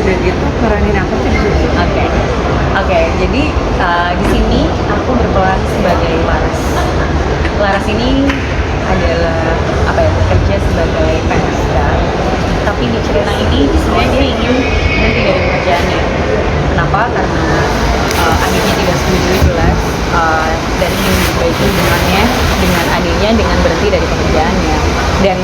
dan itu peranin apa sih di situ? Oke, jadi di sini aku berperan sebagai Laras. Laras ini adalah apa ya, bekerja sebagai PNS, tapi di cerita ini sebenarnya dia ingin berhenti dari pekerjaannya. Kenapa? Karena adiknya tidak setuju jelas, dan ingin memperbaiki hubungannya dengan adiknya dengan berhenti dari pekerjaannya. Dan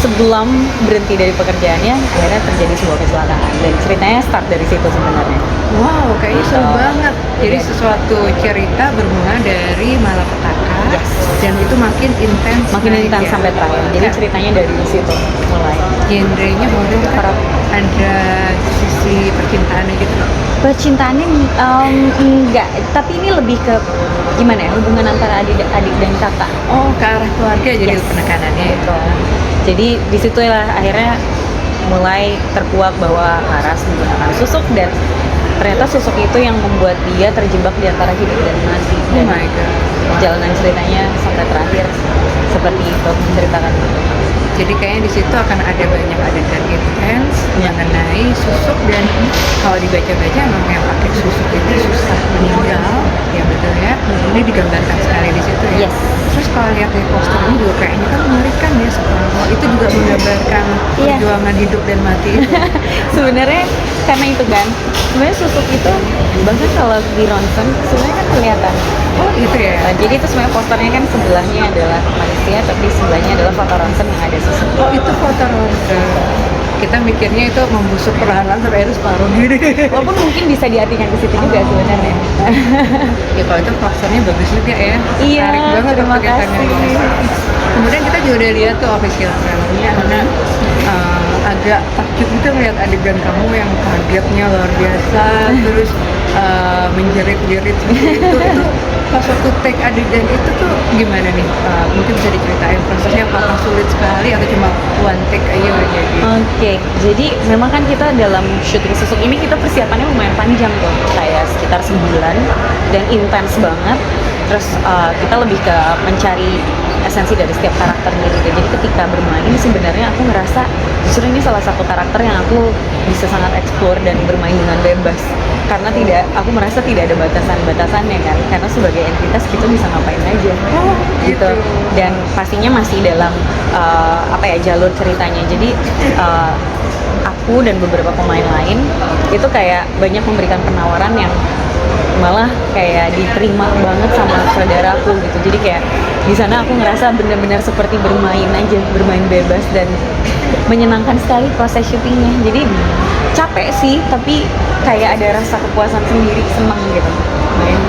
sebelum berhenti dari pekerjaannya, akhirnya terjadi sebuah kecelakaan. Dan ceritanya start dari situ sebenarnya. Wow, kayaknya seru banget. Jadi Iya. sesuatu cerita bermula dari malapetaka, Yes. dan itu makin intens. Makin naik intens ya. sampai terakhir. Jadi Nah, ceritanya dari situ mulai. genrenya boleh nggak? Ada sisi percintaannya gitu. Percintaannya enggak, tapi ini lebih ke gimana ya, hubungan antara adik dan kakak. Oh, ke arah keluarga jadi Yes. penekanannya. Gitu. Jadi disitulah akhirnya mulai terkuak bahwa Laras menggunakan susuk, dan ternyata susuk itu yang membuat dia terjebak di antara hidup dan mati. Oh Dan my god. perjalanan ceritanya sampai terakhir seperti itu, menceritakan itu. Jadi kayaknya di situ akan ada banyak adegan intens Ya. mengenai susuk, dan kalau dibaca-baca emang yang pakai susuk itu susah meninggal, ya betul ya. Ini digambarkan sekali di situ ya. Yes. Terus kalau lihat dari posternya juga kayaknya kan mengerikan ya, separuh itu juga menggambarkan Iya. perjuangan hidup dan mati itu. Sebenarnya karena itu kan, sebenarnya susuk itu bahkan kalau di ronsen sebenarnya kan kelihatan. Oh gitu ya. Jadi itu sebenarnya posternya kan sebelahnya adalah manusia, tapi sebelahnya adalah foto ronsen yang ada susuk. Oh itu foto ronsen. Kita mikirnya itu membusuk perlahan-lahan sampai itu separuh gini. Walaupun mungkin bisa diartikan ke situ juga sebenarnya. Ya kalau itu posternya bagus juga ya. Iya, Menarik banget terima untuk kita kasih. nonton. Kemudian kita juga udah lihat tuh official trailernya, karena agak takjub gitu ngeliat adegan kamu yang kagetnya luar biasa, terus menjerit-jerit seperti itu. Itu pas waktu take adegan itu tuh gimana nih? Mungkin bisa diceritain prosesnya, apakah sulit sekali atau cuma one take aja udah jadi? Oke, jadi memang kan kita dalam syuting susuk ini kita persiapannya lumayan panjang tuh, kayak sekitar sebulan dan intens banget. Terus kita lebih ke mencari esensi dari setiap karakternya juga. Jadi ketika bermain sebenarnya aku ngerasa justru ini salah satu karakter yang aku bisa sangat explore dan bermain dengan bebas. Karena aku merasa tidak ada batasan-batasannya kan. Karena sebagai entitas kita bisa ngapain aja. Oh, Gitu. Dan pastinya masih dalam jalur ceritanya. Jadi aku dan beberapa pemain lain itu kayak banyak memberikan penawaran yang malah kayak diterima banget sama saudaraku gitu. Jadi kayak di sana aku ngerasa benar-benar seperti bermain aja, bermain bebas, dan menyenangkan sekali proses syutingnya. Jadi capek sih, tapi kayak ada rasa kepuasan sendiri, seneng gitu main.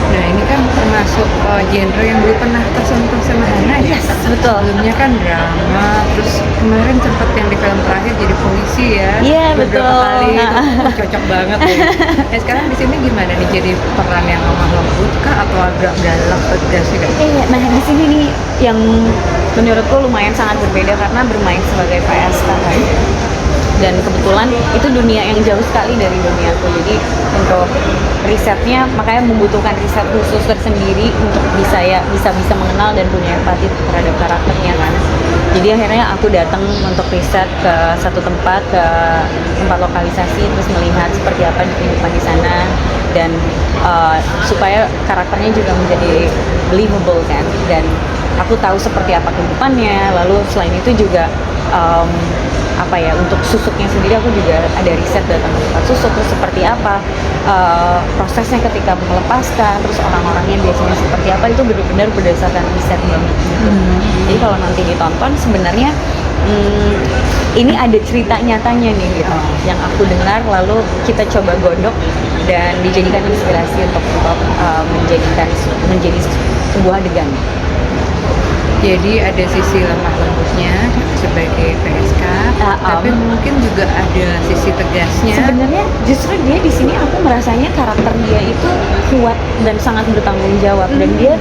Nah ini kan termasuk genre yang belum pernah tersentuh sama Hana ya? Yes, betul. Sebelumnya kan drama, terus kemarin sempet yang di film terakhir jadi polisi ya. Iya, beberapa betul. kali itu cocok banget ya. Nah sekarang di sini gimana nih, jadi peran yang lemah lembut kah atau agak galak tegas sih kan? Nah di sini nih yang menurutku lumayan sangat berbeda karena bermain sebagai PSK kan. Dan kebetulan itu dunia yang jauh sekali dari duniaku. Jadi untuk risetnya makanya membutuhkan riset khusus tersendiri untuk bisa mengenal dan punya empati terhadap karakternya kan. Jadi akhirnya aku datang untuk riset ke satu tempat, ke tempat lokalisasi, terus melihat seperti apa kehidupan di sana, dan supaya karakternya juga menjadi believable kan. Dan aku tahu seperti apa kehidupannya. Lalu selain itu juga untuk susuknya sendiri aku juga ada riset, datang ke tempat susuk, terus seperti apa prosesnya ketika melepaskan, terus orang-orangnya biasanya seperti apa, itu benar-benar berdasarkan riset banget gitu. Jadi kalau nanti ditonton sebenarnya ini ada cerita nyatanya nih gitu, yang aku dengar lalu kita coba godok dan dijadikan inspirasi untuk menjadi sebuah adegan. Jadi ada sisi lemah lembutnya sebagai PSK, tapi mungkin juga ada sisi tegasnya. Sebenarnya justru dia di sini aku merasanya karakter dia itu kuat dan sangat bertanggung jawab, dan dia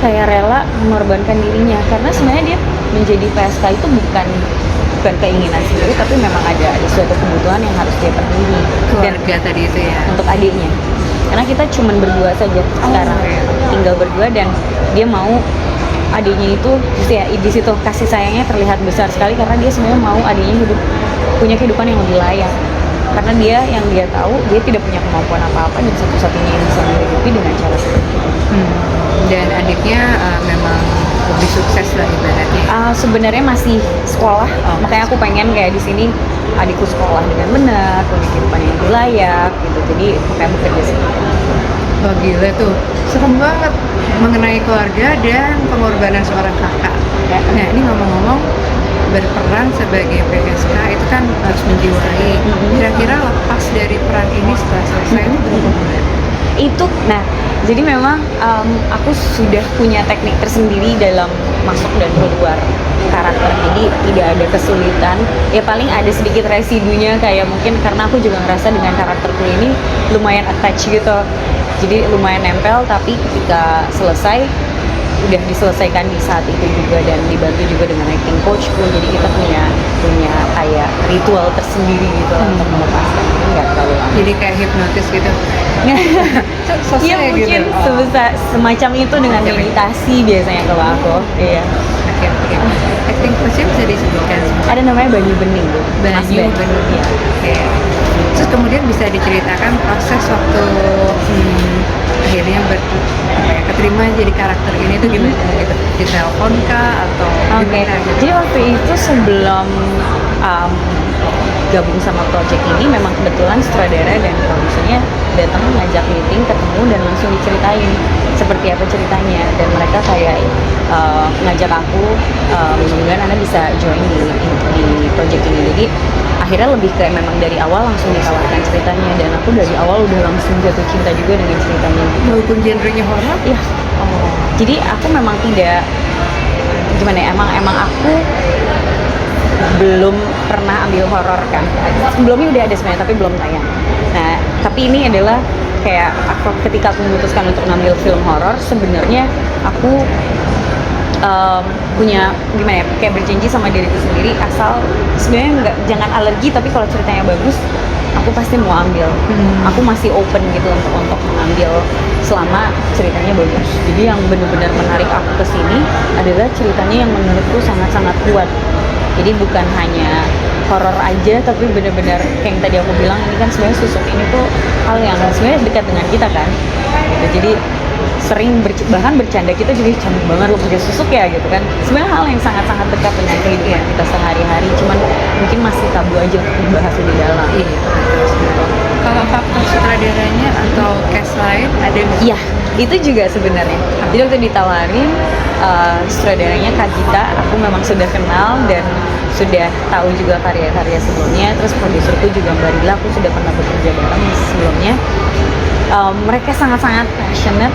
kayak rela mengorbankan dirinya karena sebenarnya dia menjadi PSK itu bukan keinginan sendiri, tapi memang ada suatu kebutuhan yang harus dia penuhi. Keluarga tadi itu ya. Untuk adiknya, karena kita cuma berdua saja sekarang, tinggal berdua, dan dia mau adiknya itu ya di situ kasih sayangnya terlihat besar sekali karena dia sebenarnya mau adiknya hidup punya kehidupan yang lebih layak, karena dia yang dia tahu dia tidak punya kemampuan apa-apa dan satu-satunya yang bisa menghidupi dengan cara seperti itu. Dan adiknya memang lebih sukses lah ibaratnya. Sebenarnya masih sekolah, makanya aku pengen kayak di sini adikku sekolah dengan benar, punya kehidupan yang lebih layak gitu. Jadi makanya bekerja seperti itu. Wah gila tuh, serem banget mengenai keluarga dan pengorbanan seorang kakak. Ya. Nah ini ngomong-ngomong, berperan sebagai PSK itu kan harus menjiwai. Kira-kira lepas dari peran ini setelah selesai itu berapa bulan? Itu, nah jadi memang aku sudah punya teknik tersendiri dalam masuk dan keluar karakter, jadi tidak ada kesulitan. Ya paling ada sedikit residunya, kayak mungkin karena aku juga ngerasa dengan karakterku ini lumayan attach gitu, jadi lumayan nempel. Tapi ketika selesai udah diselesaikan di saat itu juga, dan dibantu juga dengan acting coachku, jadi kita punya kayak ritual tersendiri gitu lah untuk melepaskan. Ini nggak terlalu lama. Jadi kayak hipnotis gitu. Selesai Iya mungkin gitu. semacam itu dengan Semacam meditasi biasanya kalau aku. Iya. Oke. Acting coachnya bisa disebutkan semua. Ada namanya Banyu Bening tuh. Mas Banyu Ben. Bening. Iya. Oke. Terus kemudian bisa diceritakan proses waktu akhirnya keterima jadi karakter ini tuh gimana gitu? Ditelepon kah atau Oke. gimana gitu? Jadi waktu itu sebelum gabung sama project ini, memang kebetulan sutradara dan produsernya datang ngajak meeting, ketemu, dan langsung diceritain seperti apa ceritanya, dan mereka kayak ngajak aku, mudah-mudahan Anda bisa join di project ini. Jadi akhirnya lebih kayak memang dari awal langsung ditawarkan ceritanya, dan aku dari awal udah langsung jatuh cinta juga dengan ceritanya. Walaupun genrenya horor? Iya. Jadi aku memang tidak, gimana ya, emang aku belum pernah ambil horor kan. Sebelumnya udah ada sebenarnya tapi belum tayang. Nah, tapi ini adalah kayak ketika aku memutuskan untuk ngambil film horor, sebenarnya aku punya, gimana ya, kayak berjanji sama diriku sendiri, asal sebenarnya jangan alergi, tapi kalau ceritanya bagus aku pasti mau ambil. Aku masih open gitu untuk mengambil selama ceritanya bagus. Jadi yang benar-benar menarik aku ke sini adalah ceritanya yang menurutku sangat-sangat kuat. Jadi bukan hanya horor aja, tapi benar-benar kayak yang tadi aku bilang, ini kan sebenarnya susuk ini tuh hal yang sebenarnya dekat dengan kita kan gitu. Jadi sering bahkan bercanda kita juga, cantik banget lo punya susuk ya gitu kan. Sebenarnya hal yang sangat-sangat dekat dengan kehidupan kita sehari-hari, cuman mungkin masih tabu aja untuk dibahas lebih dalam. Iya, betul. Kalau faktor sutradaranya atau cast lain ada nggak? Iya, itu juga sebenarnya. Jadi waktu ditawarin sutradaranya Kak Gita, aku memang sudah kenal dan sudah tahu juga karya-karya sebelumnya. Terus produserku juga Mbak Rila, aku sudah pernah bekerja bareng sebelumnya. Mereka sangat-sangat passionate.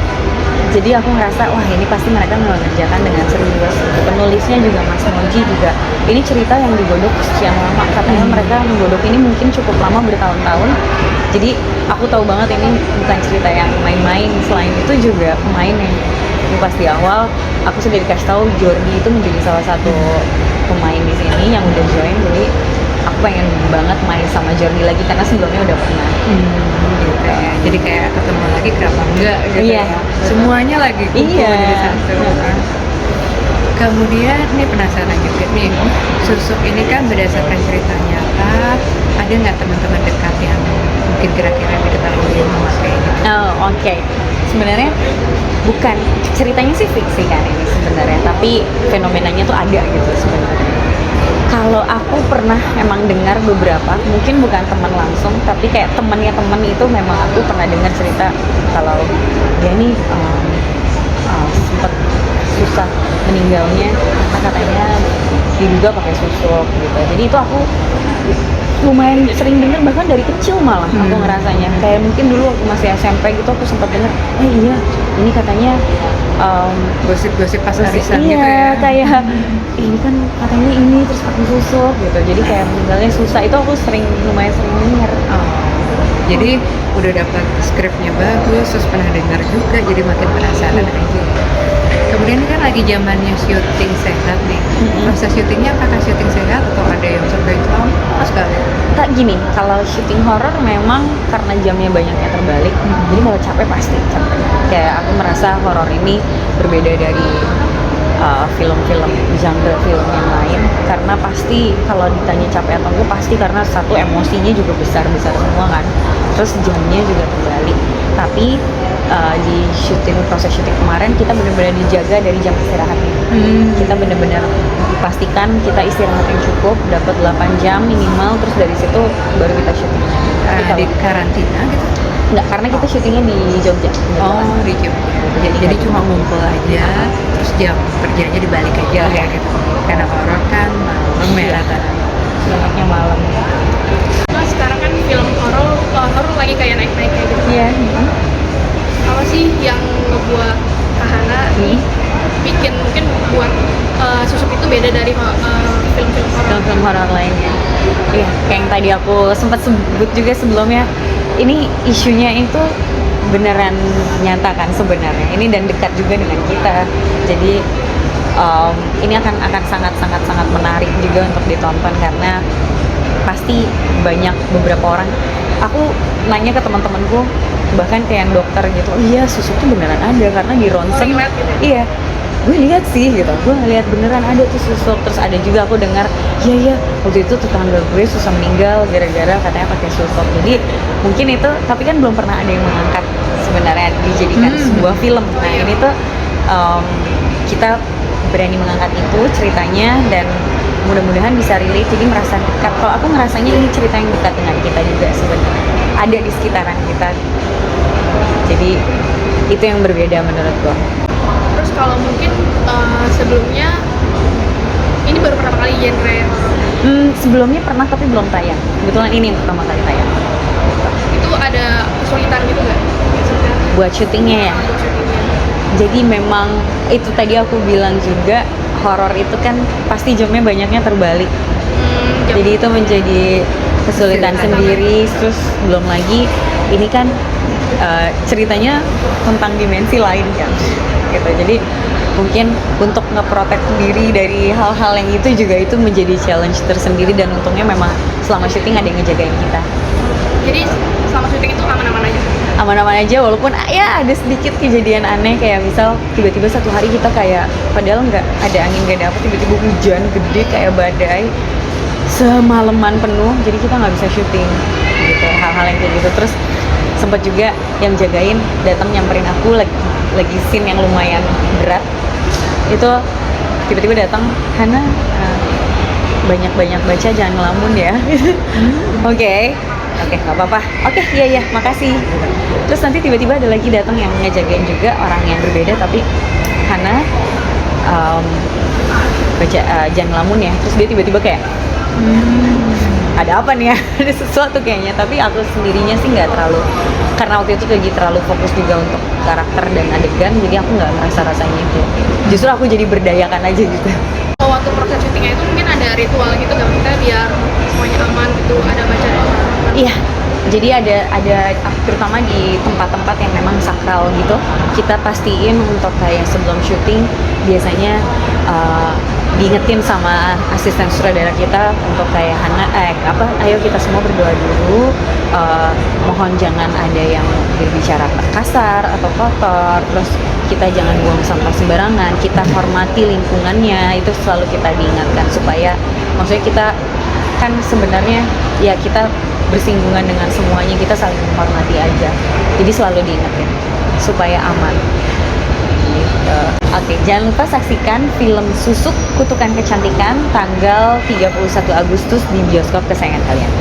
Jadi aku ngerasa, wah ini pasti mereka mengerjakan dengan serius. Penulisnya juga Mas Moji juga. Ini cerita yang digodok sekian lama. Katanya mereka menggodok ini mungkin cukup lama, bertahun-tahun. Jadi aku tahu banget ini bukan cerita yang main-main. Selain itu juga pemainnya. Ini pas di awal aku sudah dikasih tahu Jordi itu menjadi salah satu pemain di sini yang udah join. Jadi aku pengen banget main sama Jordi lagi karena sebelumnya udah pernah. Gitu ya. Jadi kayak ketemu lagi kenapa enggak gitu Iya. ya. Semuanya lagi kumpul Iya. jadi satu. Kemudian ini penasaran juga nih, susuk ini kan berdasarkan cerita nyata. Ada nggak teman-teman dekat yang mungkin kira-kira diketahui memakai gitu? Oh, oke. Sebenarnya bukan, ceritanya sih fiksi kan ini sebenarnya, tapi fenomenanya tuh ada gitu sebenarnya. Kalau aku pernah emang dengar beberapa, mungkin bukan teman langsung, tapi kayak temennya temen itu memang aku pernah dengar cerita kalau dia nih sempat susah meninggalnya karena katanya diduga pakai susuk gitu. Jadi itu aku lumayan sering dengar, bahkan dari kecil malah aku ngerasanya. Kayak mungkin dulu waktu masih SMP gitu aku sempat dengar, iya ini katanya Gosip-gosip pas arisan iya, gitu ya? kayak ini kan katanya ini terus pakai susuk gitu. Jadi kayak meninggalnya susah, itu aku lumayan sering dengar. Jadi udah dapat skripnya bagus, terus pernah dengar juga, jadi makin penasaran aja. Kemudian ini kan lagi zamannya syuting sehat nih. Proses syutingnya apakah syuting sehat atau ada yang sampai lama sekali? Tak gini, kalau syuting horor memang karena jamnya banyaknya terbalik, jadi kalau capek pasti capek. Kayak aku merasa horor ini berbeda dari film-film genre film yang lain, karena pasti kalau ditanya capek atau enggak pasti karena satu emosinya juga besar-besar semua kan, terus jamnya juga terbalik. Tapi di proses syuting kemarin kita benar-benar dijaga dari jam istirahatnya. Kita benar-benar pastikan kita istirahat yang cukup, dapat 8 jam minimal, terus dari situ baru kita syuting. Kita Di karantina gitu. enggak, karena kita syutingnya di Jogja. Oh, di Jogja. Jadi cuma ngumpul aja, terus jam kerjanya dibalik aja ya gitu. Karena horor kan malam ya rata-rata. Filmnya malam. Nah, sekarang kan film horor lagi kayak naik-naik kayak gitu. Iya. Apa sih yang ngebuat Kahana nih bikin mungkin buat Susuk itu beda dari film-film horor? Film-film horor lainnya. Iya, kayak yang tadi aku sempat sebut juga sebelumnya. Ini isunya itu beneran nyata kan sebenarnya. Ini dan dekat juga dengan kita. Jadi ini akan sangat menarik juga untuk ditonton karena pasti banyak beberapa orang. Aku nanya ke teman-temanku, bahkan kayak yang dokter gitu, oh iya susuk tuh beneran ada karena di ronsen. Oh, ngeliat gitu? Iya, gue lihat sih gitu, gue ngeliat beneran ada tuh susuk. Terus ada juga aku dengar, iya waktu itu tetangga gue susah meninggal gara-gara katanya pakai susuk. Jadi mungkin itu, tapi kan belum pernah ada yang mengangkat sebenarnya dijadikan sebuah film. Nah ini tuh kita berani mengangkat itu ceritanya dan mudah-mudahan bisa relate, jadi merasa dekat. Kalau aku ngerasanya ini cerita yang dekat dengan kita juga sebenarnya, ada di sekitaran kita. Jadi itu yang berbeda menurut gue. Terus kalau mungkin sebelumnya ini baru pertama kali genre Sebelumnya pernah tapi belum tayang. Kebetulan ini yang pertama kali tayang. itu ada kesulitan gitu nggak? Maksudnya Buat syutingnya ya. untuk syutingnya. Jadi memang itu tadi aku bilang juga, horor itu kan pasti jamnya banyaknya terbalik. Jam- Jadi itu menjadi kesulitan sendiri. Terus belum lagi ini kan ceritanya tentang dimensi lain kan gitu. Jadi mungkin untuk ngeprotek diri dari hal-hal yang itu juga itu menjadi challenge tersendiri, dan untungnya memang selama syuting ada yang ngejagain kita. Jadi selama syuting itu aman-aman aja. Aman-aman aja, walaupun ya ada sedikit kejadian aneh, kayak misal tiba-tiba satu hari kita kayak padahal nggak ada angin, nggak ada apa, tiba-tiba hujan gede kayak badai semalaman penuh, jadi kita nggak bisa syuting gitu, hal-hal yang kayak gitu. Terus sempat juga yang jagain datang nyamperin aku lagi scene yang lumayan berat, itu tiba-tiba datang, Hana banyak-banyak baca, jangan ngelamun ya. Oke, nggak apa-apa. Oke, iya makasih. Terus nanti tiba-tiba ada lagi datang yang ngejagain juga, orang yang berbeda, tapi Hana baca, jangan ngelamun ya. Terus dia tiba-tiba kayak ada apa nih ya? Ada sesuatu kayaknya. Tapi aku sendirinya sih nggak terlalu, karena waktu itu lagi terlalu fokus juga untuk karakter dan adegan, jadi aku nggak ngerasa-rasanya itu. Justru aku jadi berdayakan aja gitu. Kalau waktu proses syutingnya itu mungkin ada ritual gitu nggak? Kita biar semuanya aman gitu, ada baca doa. Iya, jadi ada terutama di tempat-tempat yang memang sakral gitu, kita pastiin untuk kayak sebelum syuting biasanya diingetin sama asisten sutradara kita untuk kayak ayo kita semua berdoa dulu, mohon jangan ada yang berbicara kasar atau kotor, terus kita jangan buang sampah sembarangan, kita hormati lingkungannya, itu selalu kita diingatkan supaya, maksudnya kita kan sebenarnya ya kita bersinggungan dengan semuanya, kita saling menghormati aja, jadi selalu diingetin supaya aman gitu. Oke, jangan lupa saksikan film Susuk Kutukan Kecantikan tanggal 31 Agustus di bioskop kesayangan kalian.